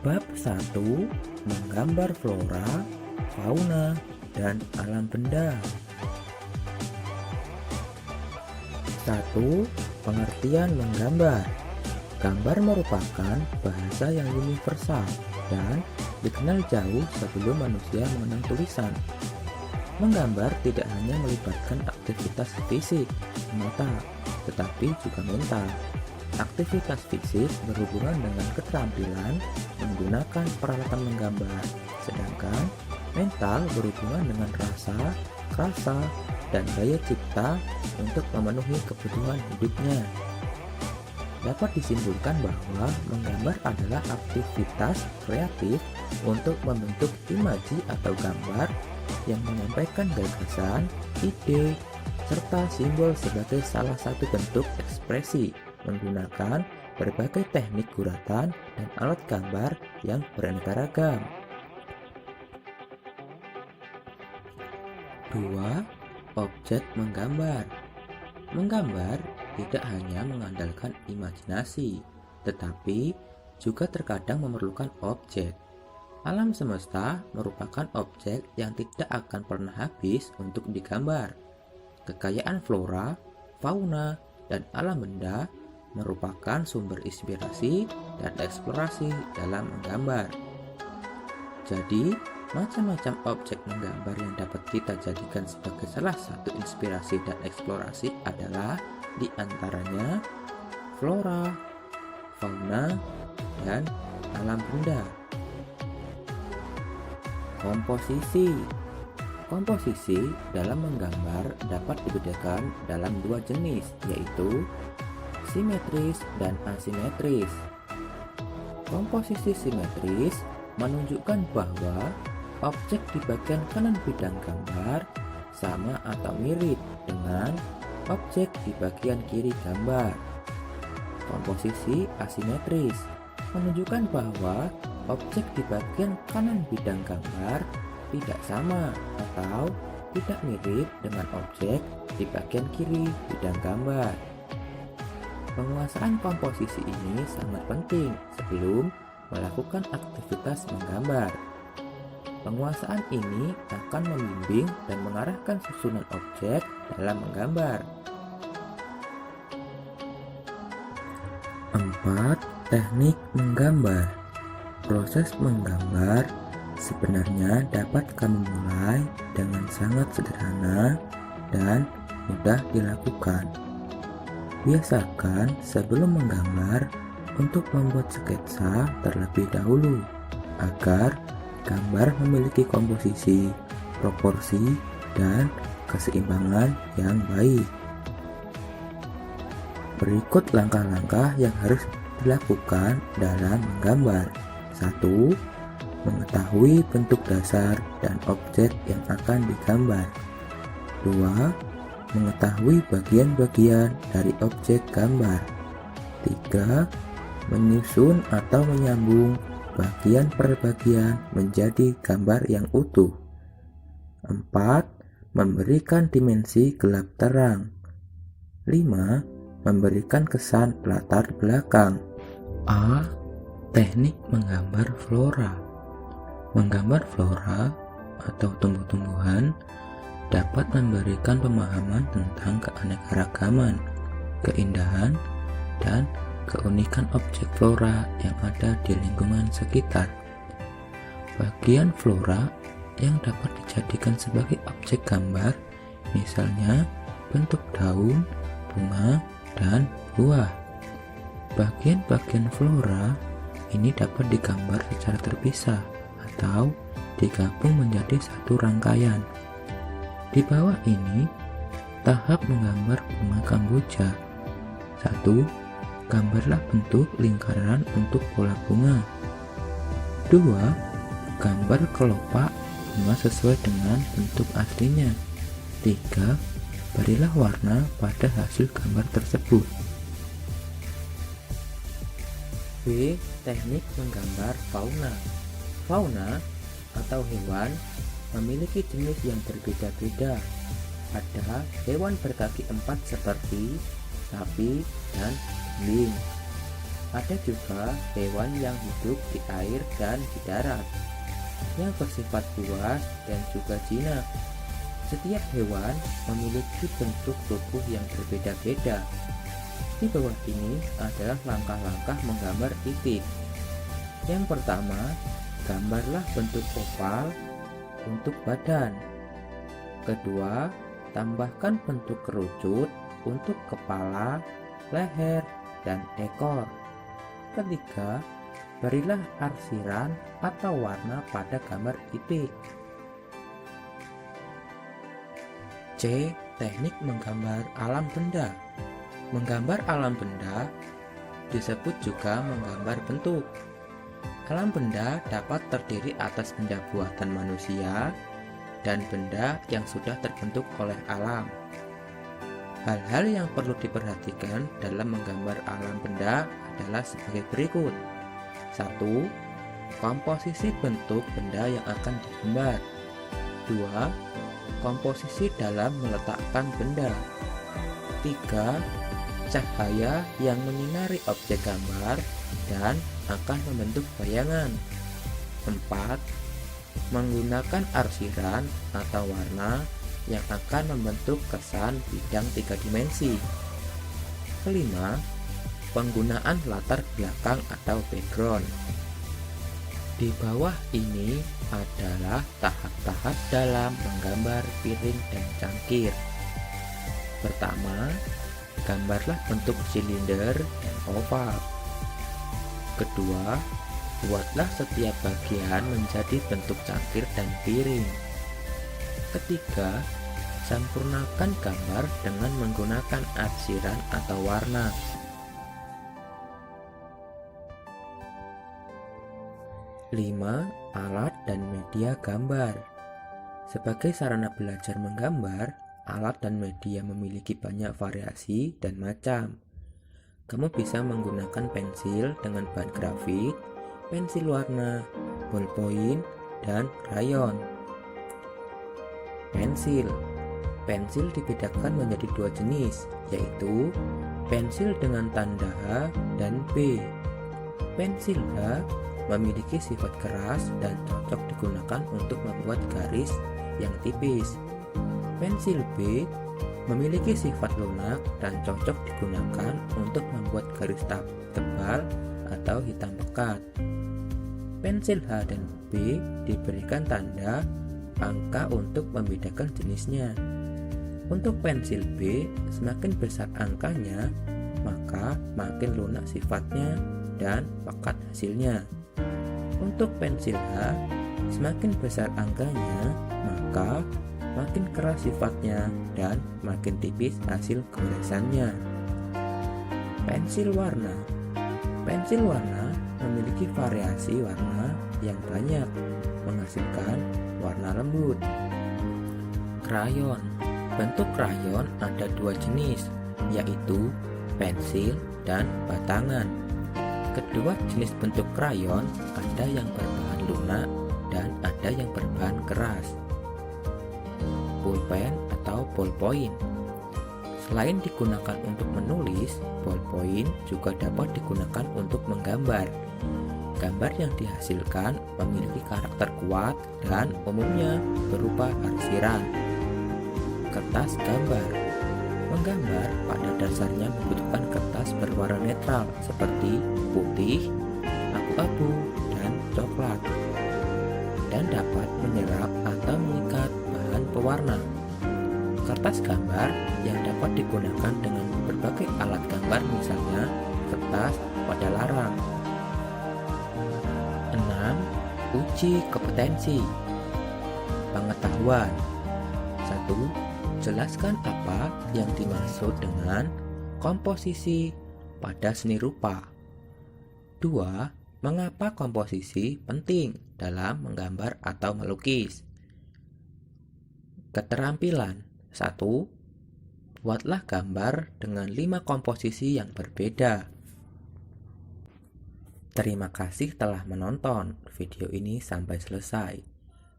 Bab 1. Menggambar flora, fauna, dan alam benda. 1. Pengertian menggambar. Gambar merupakan bahasa yang universal dan dikenal jauh sebelum manusia mengenal tulisan. Menggambar tidak hanya melibatkan aktivitas fisik semata, tetapi juga mental. Aktivitas fisik berhubungan dengan keterampilan menggunakan peralatan menggambar, sedangkan mental berhubungan dengan rasa, dan daya cipta untuk memenuhi kebutuhan hidupnya. Dapat disimpulkan bahwa menggambar adalah aktivitas kreatif untuk membentuk imaji atau gambar yang menyampaikan gagasan, ide, serta simbol sebagai salah satu bentuk ekspresi menggunakan berbagai teknik guratan dan alat gambar yang beraneka ragam. 2. Objek menggambar. Menggambar tidak hanya mengandalkan imajinasi, tetapi juga terkadang memerlukan objek. Alam semesta merupakan objek yang tidak akan pernah habis untuk digambar. Kekayaan flora, fauna, dan alam benda merupakan sumber inspirasi dan eksplorasi dalam menggambar. Jadi, macam-macam objek menggambar yang dapat kita jadikan sebagai salah satu inspirasi dan eksplorasi adalah di antaranya flora, fauna, dan alam benda. Komposisi. Komposisi dalam menggambar dapat dibedakan dalam dua jenis, yaitu simetris dan asimetris. Komposisi simetris menunjukkan bahwa objek di bagian kanan bidang gambar sama atau mirip dengan objek di bagian kiri gambar. Komposisi asimetris menunjukkan bahwa objek di bagian kanan bidang gambar tidak sama atau tidak mirip dengan objek di bagian kiri bidang gambar. Penguasaan komposisi ini sangat penting sebelum melakukan aktivitas menggambar. Penguasaan ini akan membimbing dan mengarahkan susunan objek dalam menggambar. 4. Teknik menggambar. Proses menggambar sebenarnya dapat kami mulai dengan sangat sederhana dan mudah dilakukan. Biasakan sebelum menggambar untuk membuat sketsa terlebih dahulu agar gambar memiliki komposisi, proporsi, dan keseimbangan yang baik. Berikut langkah-langkah yang harus dilakukan dalam menggambar. 1. Mengetahui bentuk dasar dan objek yang akan digambar. 2. Mengetahui bagian-bagian dari objek gambar. 3. Menyusun atau menyambung bagian per bagian menjadi gambar yang utuh. 4. Memberikan dimensi gelap terang. 5. Memberikan kesan latar belakang. A. Teknik menggambar flora. Menggambar flora atau tumbuh-tumbuhan dapat memberikan pemahaman tentang keanekaragaman, keindahan, dan keunikan objek flora yang ada di lingkungan sekitar. Bagian flora yang dapat dijadikan sebagai objek gambar, misalnya bentuk daun, bunga, dan buah. Bagian-bagian flora ini dapat digambar secara terpisah atau digabung menjadi satu rangkaian. Di bawah ini, tahap menggambar bunga kamboja. 1. Gambarlah bentuk lingkaran untuk pola bunga. 2. Gambar kelopak bunga sesuai dengan bentuk aslinya. 3. Berilah warna pada hasil gambar tersebut. B. Teknik menggambar fauna. Fauna atau hewan memiliki jenis yang berbeda-beda. Ada hewan berkaki 4 seperti sapi dan kambing. Ada juga hewan yang hidup di air dan di darat, yang bersifat buas dan juga jinak. Setiap hewan memiliki bentuk tubuh yang berbeda-beda. Di bawah ini adalah langkah-langkah menggambar itik. Yang pertama, gambarlah bentuk oval untuk badan. Kedua, tambahkan bentuk kerucut untuk kepala, leher, dan ekor. Ketiga, berilah arsiran atau warna pada gambar itik. C. Teknik menggambar alam benda. Menggambar alam benda disebut juga menggambar bentuk. Alam benda dapat terdiri atas benda buatan manusia dan benda yang sudah terbentuk oleh alam. Hal-hal yang perlu diperhatikan dalam menggambar alam benda adalah sebagai berikut. 1. Komposisi bentuk benda yang akan digambar. 2. Komposisi dalam meletakkan benda. 3. Cahaya yang menyinari objek gambar dan akan membentuk bayangan. 4. Menggunakan arsiran atau warna yang akan membentuk kesan bidang 3 dimensi. 5. Penggunaan latar belakang atau background. Di bawah ini adalah tahap-tahap dalam menggambar piring dan cangkir. Pertama, gambarlah bentuk silinder dan oval. Kedua, buatlah setiap bagian menjadi bentuk cangkir dan piring. Ketiga, sempurnakan gambar dengan menggunakan arsiran atau warna. 5. Alat dan media gambar. Sebagai sarana belajar menggambar, alat dan media memiliki banyak variasi dan macam. Kamu bisa menggunakan pensil dengan bahan grafit, pensil warna, ballpoint, dan krayon. Pensil. Pensil dibedakan menjadi 2 jenis, yaitu pensil dengan tanda H dan B. Pensil H memiliki sifat keras dan cocok digunakan untuk membuat garis yang tipis. Pensil B memiliki sifat lunak dan cocok digunakan untuk membuat garis tebal atau hitam pekat. Pensil H dan B diberikan tanda angka untuk membedakan jenisnya. Untuk pensil B, semakin besar angkanya, maka makin lunak sifatnya dan pekat hasilnya. Untuk pensil H, semakin besar angkanya, maka makin keras sifatnya dan makin tipis hasil goresannya. Pensil warna. Pensil warna memiliki variasi warna yang banyak, menghasilkan warna lembut. Krayon. Bentuk krayon ada 2 jenis, yaitu pensil dan batangan. Kedua jenis bentuk krayon ada yang berbahan lunak dan ada yang berbahan keras. Pulpen atau ballpoint. Selain digunakan untuk menulis, ballpoint juga dapat digunakan untuk menggambar. Gambar yang dihasilkan memiliki karakter kuat dan umumnya berupa arsiran. Kertas gambar. Menggambar pada dasarnya membutuhkan kertas berwarna netral seperti putih, abu-abu, dan coklat, dan dapat menyerap atau mengikat bahan pewarna. Kertas gambar yang dapat digunakan dengan berbagai alat gambar, misalnya kertas pada larang. 6. Uji kompetensi. Pengetahuan. 1. Jelaskan apa yang dimaksud dengan komposisi pada seni rupa. 2. Mengapa komposisi penting dalam menggambar atau melukis. Keterampilan. 1. Buatlah gambar dengan 5 komposisi yang berbeda. Terima kasih telah menonton video ini sampai selesai.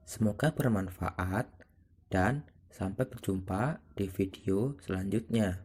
Semoga bermanfaat dan sampai berjumpa di video selanjutnya.